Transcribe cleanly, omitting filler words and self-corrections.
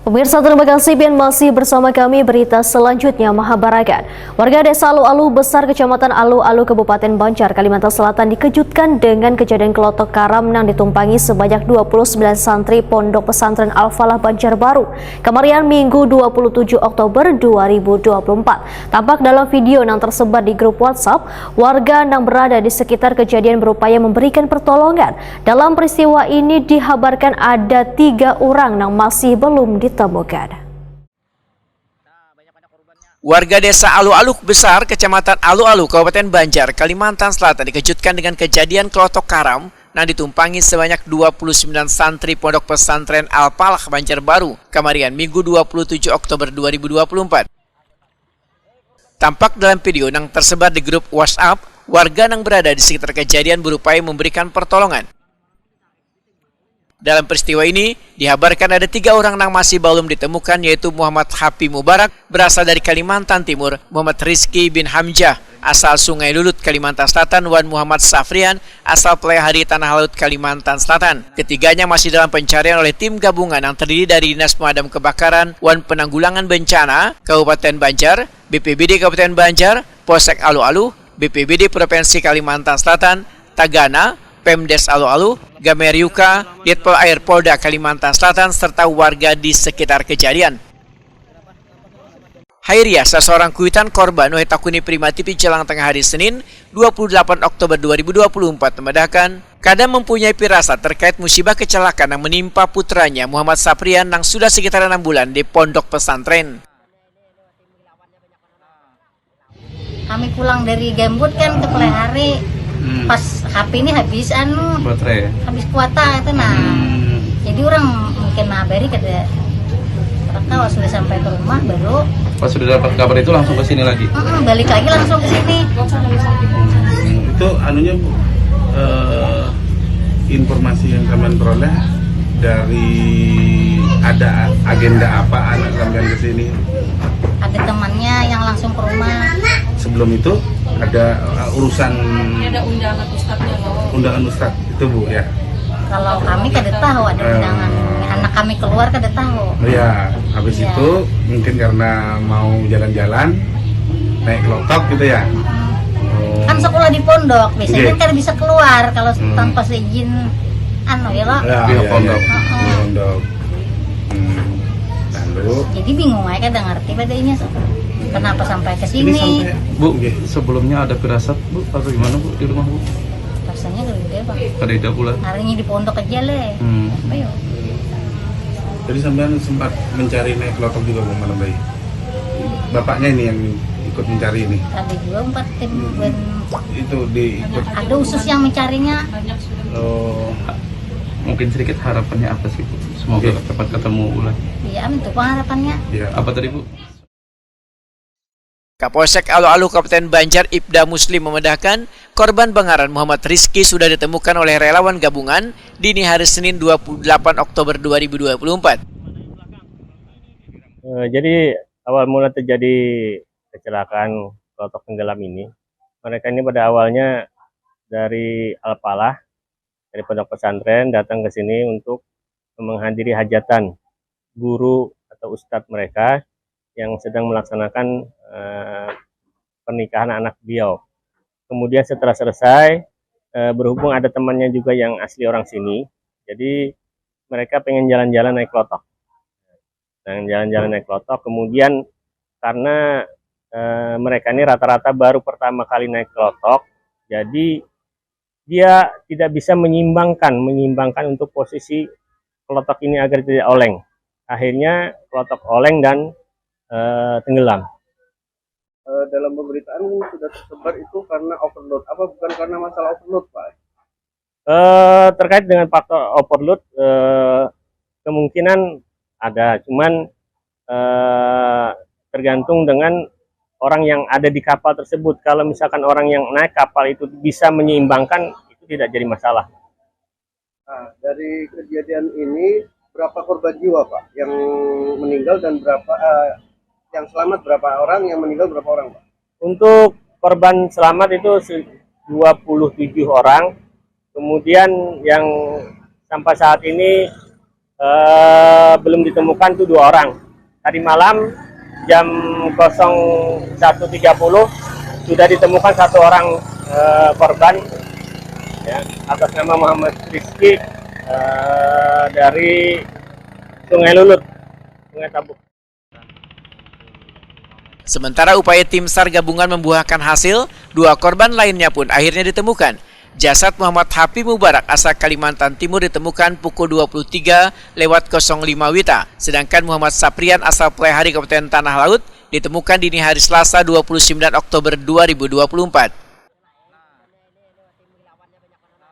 Pemirsa, terima kasih masih bersama kami. Berita selanjutnya, Mahabaragan. Warga desa Alu-Alu Besar, Kecamatan Alu-Alu, Kabupaten Banjar, Kalimantan Selatan dikejutkan dengan kejadian kelotok karam yang ditumpangi sebanyak 29 santri Pondok Pesantren Al-Falah Banjarbaru, kemarin Minggu 27 Oktober 2024. Tampak dalam video yang tersebar di grup WhatsApp, warga yang berada di sekitar kejadian berupaya memberikan pertolongan. Dalam peristiwa ini dihabarkan ada 3 orang yang masih belum ditemukan. Warga desa Alu-Alu Besar, Kecamatan Alu-Alu, Kabupaten Banjar, Kalimantan Selatan dikejutkan dengan kejadian kelotok karam yang ditumpangi sebanyak 29 santri Pondok Pesantren Al-Falah Banjarbaru, kemarin Minggu 27 Oktober 2024. Tampak dalam video yang tersebar di grup WhatsApp, warga yang berada di sekitar kejadian berupaya memberikan pertolongan. Dalam peristiwa ini, dihabarkan ada 3 orang yang masih belum ditemukan, yaitu Muhammad Hafi Mubarak, berasal dari Kalimantan Timur, Muhammad Rizki bin Hamzah, asal Sungai Lulut, Kalimantan Selatan, dan Muhammad Safrian, asal Plehari Tanah Laut, Kalimantan Selatan. Ketiganya masih dalam pencarian oleh tim gabungan yang terdiri dari Dinas Pemadam Kebakaran dan Penanggulangan Bencana, Kabupaten Banjar, BPBD Kabupaten Banjar, Polsek Alu-Alu, BPBD Provinsi Kalimantan Selatan, Tagana, Pemdes Alu-Alu, Gameriuka, Ditpol Air Polda Kalimantan Selatan, serta warga di sekitar kejadian. Hairiah, seorang kuitan korban Takuni Prima TV jelang tengah hari Senin, 28 Oktober 2024, memedahkan kadang mempunyai firasat terkait musibah kecelakaan yang menimpa putranya Muhammad Safrian yang sudah sekitar 6 bulan di pondok pesantren. Kami pulang dari Gambut kan ke Plehari. Pas HP ini habis baterai, habis kuota itu jadi orang mungkin ngabari kata kalau sudah sampai ke rumah baru pas sudah dapat kabar itu langsung ke sini lagi. Balik lagi langsung ke sini. Itu anunya informasi yang kalian peroleh dari ada agenda apa anak kalian ke sini? Ada temannya yang langsung ke rumah. Sebelum itu ada urusan undangan ustadz itu Bu ya. Kalau kami kada tahu ada undangan, anak kami keluar kada tahu. Ya, habis itu mungkin karena mau jalan-jalan naik kelotok gitu ya. Kan sekolah di pondok, biasanya kan bisa keluar kalau tanpa seizin ya loh. Ya, pondok. Pondok. Lalu jadi bingung aja kada ngerti padanya kenapa sampai ke sini. Bu, sebelumnya ada firasat Bu atau gimana Bu di rumah Bu? Rasanya gede Bang. Kada pula. Harinya di pondok aja le. Ayo. jadi sampean sempat mencari naik kelotok juga Bu malam bayi. Bapaknya ini yang ikut mencari ini. Ada juga 4 tim Itu diikut. Ada usus yang mencarinya. Oh, Mungkin sedikit harapannya apa sih Bu? Semoga cepat ketemu ulang. Iya, itu pengharapannya. ya. Apa tadi Bu? Kapolsek Alu-Alu Kabupaten Banjar Ibda Muslim memedahkan korban Bangaran Muhammad Rizki sudah ditemukan oleh relawan gabungan dini hari Senin 28 Oktober 2024. Jadi awal mula terjadi kecelakaan kelotok tenggelam ini, mereka ini pada awalnya dari Al-Falah, dari pondok pesantren datang ke sini untuk menghadiri hajatan guru atau ustadz mereka yang sedang melaksanakan pernikahan anak beliau. Kemudian setelah selesai, berhubung ada temannya juga yang asli orang sini, jadi mereka pengen jalan-jalan naik kelotok. Kemudian karena mereka ini rata-rata baru pertama kali naik kelotok, jadi dia tidak bisa menyimbangkan untuk posisi kelotok ini agar tidak oleng. Akhirnya kelotok oleng dan tenggelam. Dalam pemberitaan sudah tersebar itu karena overload, apa bukan karena masalah overload Pak? Terkait dengan faktor overload kemungkinan ada, cuman tergantung dengan orang yang ada di kapal tersebut. Kalau misalkan orang yang naik kapal itu bisa menyeimbangkan, itu tidak jadi masalah. Nah, dari kejadian ini berapa korban jiwa Pak yang meninggal dan berapa yang selamat, berapa orang yang meninggal, berapa orang Pak? Untuk korban selamat itu 27 orang. Kemudian yang sampai saat ini belum ditemukan tuh 2 orang. Tadi malam jam 01.30 sudah ditemukan 1 orang korban ya, atas nama Muhammad Rizky dari Sungai Lulut, Sungai Tabuk. Sementara upaya tim SAR gabungan membuahkan hasil, 2 korban lainnya pun akhirnya ditemukan. Jasad Muhammad Hapi Mubarak asal Kalimantan Timur ditemukan pukul 23.05 WITA. Sedangkan Muhammad Saprian asal Plehari Kabupaten Tanah Laut ditemukan dini hari Selasa 29 Oktober 2024.